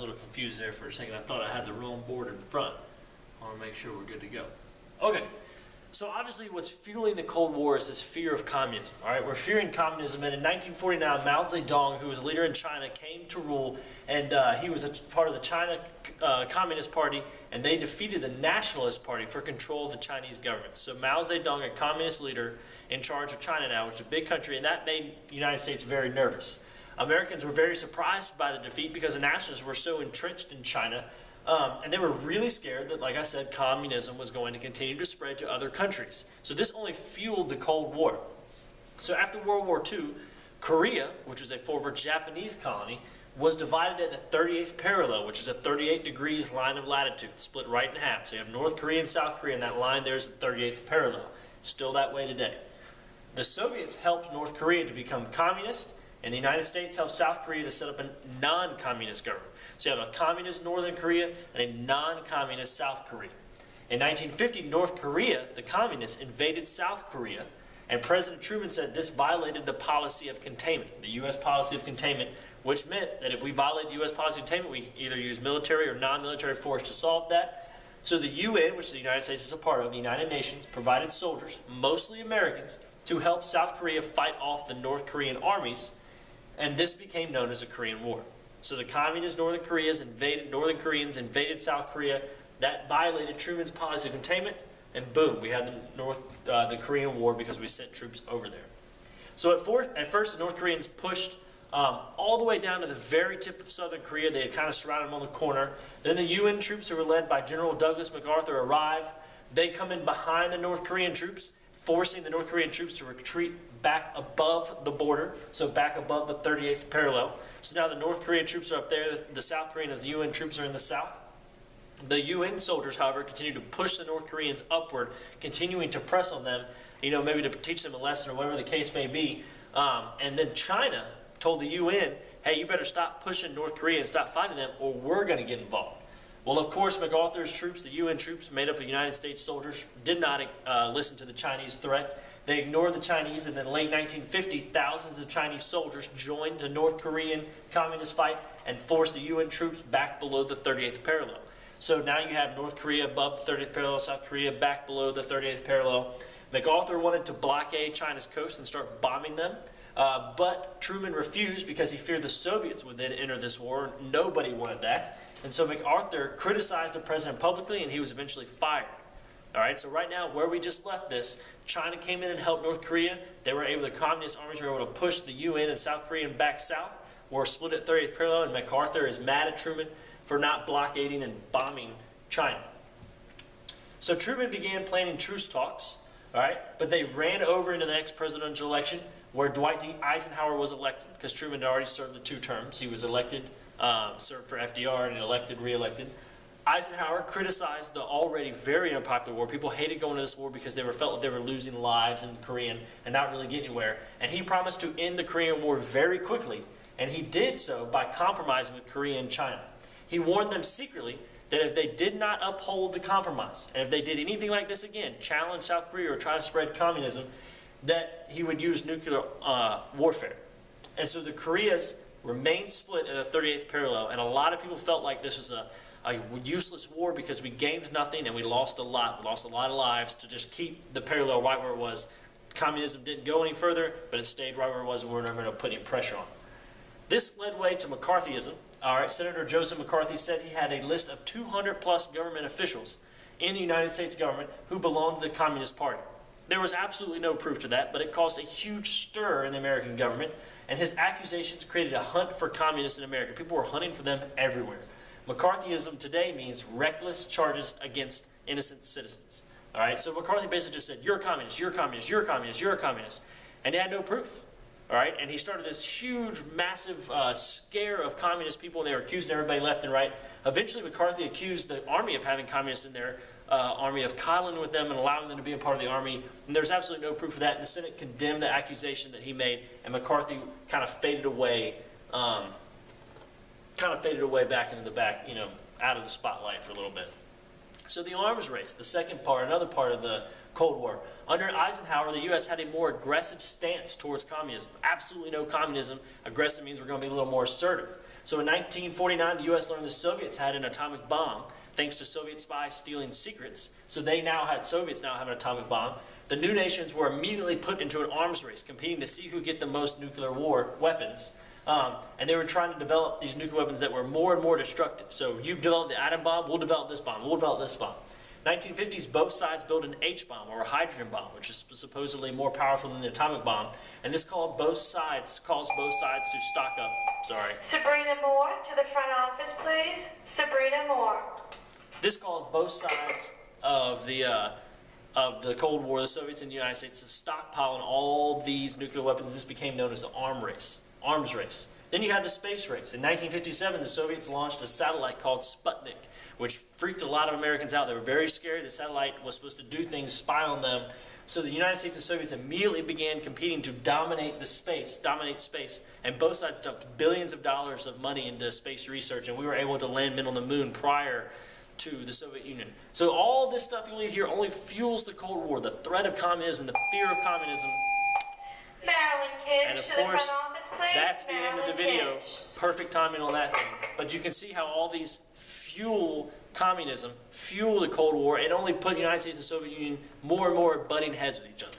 a little confused there for a second. I thought I had the wrong board in front. I want to make sure we're good to go. Okay. So obviously what's fueling the Cold War is this fear of communism, all right? We're fearing communism, and in 1949, Mao Zedong, who was a leader in China, came to rule, and he was a part of the China Communist Party, and they defeated the Nationalist Party for control of the Chinese government. So Mao Zedong, a communist leader in charge of China now, which is a big country, and that made the United States very nervous. Americans were very surprised by the defeat because the nationalists were so entrenched in China. And they were really scared that, like I said, communism was going to continue to spread to other countries. So this only fueled the Cold War. So after World War II, Korea, which was a former Japanese colony, was divided at the 38th parallel, which is a 38 degrees line of latitude, split right in half. So you have North Korea and South Korea, and that line there is the 38th parallel. Still that way today. The Soviets helped North Korea to become communist, and the United States helped South Korea to set up a non-communist government. So you have a communist Northern Korea and a non-communist South Korea. In 1950, North Korea, the communists, invaded South Korea, and President Truman said this violated the policy of containment, the U.S. policy of containment, which meant that if we violate the U.S. policy of containment, we either use military or non-military force to solve that. So the UN, which the United States is a part of, the United Nations, provided soldiers, mostly Americans, to help South Korea fight off the North Korean armies, and this became known as the Korean War. So the communist Northern Koreans invaded South Korea. That violated Truman's policy of containment, and boom, we had the Korean War because we sent troops over there. So at first, the North Koreans pushed all the way down to the very tip of southern Korea. They had kind of surrounded them on the corner. Then the UN troops, who were led by General Douglas MacArthur, arrive. They come in behind the North Korean troops, forcing the North Korean troops to retreat back above the border, so back above the 38th parallel. So now the North Korean troops are up there, the South Korean and the UN troops are in the south. The UN soldiers, however, continue to push the North Koreans upward, continuing to press on them, maybe to teach them a lesson or whatever the case may be. And then China told the UN, hey, you better stop pushing North Korea and stop fighting them, or we're going to get involved. Well, of course, MacArthur's troops, the UN troops, made up of United States soldiers, did not listen to the Chinese threat. They ignored the Chinese, and in late 1950, thousands of Chinese soldiers joined the North Korean communist fight and forced the UN troops back below the 38th parallel. So now you have North Korea above the 30th parallel, South Korea back below the 38th parallel. MacArthur wanted to blockade China's coast and start bombing them, but Truman refused because he feared the Soviets would then enter this war. Nobody wanted that. And so MacArthur criticized the president publicly, and he was eventually fired. All right, so right now, where we just left this, China came in and helped North Korea. The communist armies were able to push the UN and South Korean back south. War split at 30th parallel, and MacArthur is mad at Truman for not blockading and bombing China. So Truman began planning truce talks, all right, but they ran over into the next presidential election where Dwight D. Eisenhower was elected because Truman had already served the 2 terms. He was elected, served for FDR, and elected, re-elected. Eisenhower criticized the already very unpopular war. People hated going to this war because they felt like they were losing lives in Korean and not really getting anywhere. And he promised to end the Korean War very quickly, and he did so by compromising with Korea and China. He warned them secretly that if they did not uphold the compromise, and if they did anything like this again, challenge South Korea or try to spread communism, that he would use nuclear warfare. And so the Koreas remained split at the 38th parallel, and a lot of people felt like this was a useless war because we gained nothing and we lost a lot. We lost a lot of lives to just keep the parallel right where it was. Communism didn't go any further, but it stayed right where it was, and we were never going to put any pressure on it. This led way to McCarthyism. All right, Senator Joseph McCarthy said he had a list of 200-plus government officials in the United States government who belonged to the Communist Party. There was absolutely no proof to that, but it caused a huge stir in the American government, and his accusations created a hunt for communists in America. People were hunting for them everywhere. McCarthyism today means reckless charges against innocent citizens. All right, so McCarthy basically just said, you're a communist, you're a communist, you're a communist, you're a communist. And he had no proof. All right, and he started this huge, massive scare of communist people, and they were accusing everybody left and right. Eventually, McCarthy accused the army of having communists in their army, of coddling with them and allowing them to be a part of the army. And there's absolutely no proof of that. And the Senate condemned the accusation that he made, and McCarthy kind of faded away, back into the back, out of the spotlight for a little bit. So the arms race, the second part, another part of the Cold War. Under Eisenhower, the U.S. had a more aggressive stance towards communism. Absolutely no communism. Aggressive means we're going to be a little more assertive. So in 1949, the U.S. learned the Soviets had an atomic bomb, thanks to Soviet spies stealing secrets. So Soviets now have an atomic bomb. The new nations were immediately put into an arms race, competing to see who could get the most nuclear war weapons. And they were trying to develop these nuclear weapons that were more and more destructive. So you've developed the atom bomb, we'll develop this bomb, we'll develop this bomb. 1950s, both sides built an H-bomb, or a hydrogen bomb, which is supposedly more powerful than the atomic bomb. And this caused both sides to stock up. Sorry. Sabrina Moore, to the front office, please. Sabrina Moore. This caused both sides of the Cold War, the Soviets and the United States, to stockpile on all these nuclear weapons. This became known as the arms race. Then you had the space race. In 1957, the Soviets launched a satellite called Sputnik, which freaked a lot of Americans out. They were very scared. The satellite was supposed to do things, spy on them. So the United States and Soviets immediately began competing to dominate space, and both sides dumped billions of dollars of money into space research, and we were able to land men on the moon prior to the Soviet Union. So all this stuff you read here only fuels the Cold War, the threat of communism, the fear of communism. Marilyn Kinch, And of to the course, front office, please. that's the end of the video. Kinch. Perfect timing on that thing. But you can see how all these fuel communism, fuel the Cold War, and only put the United States and the Soviet Union more and more butting heads with each other.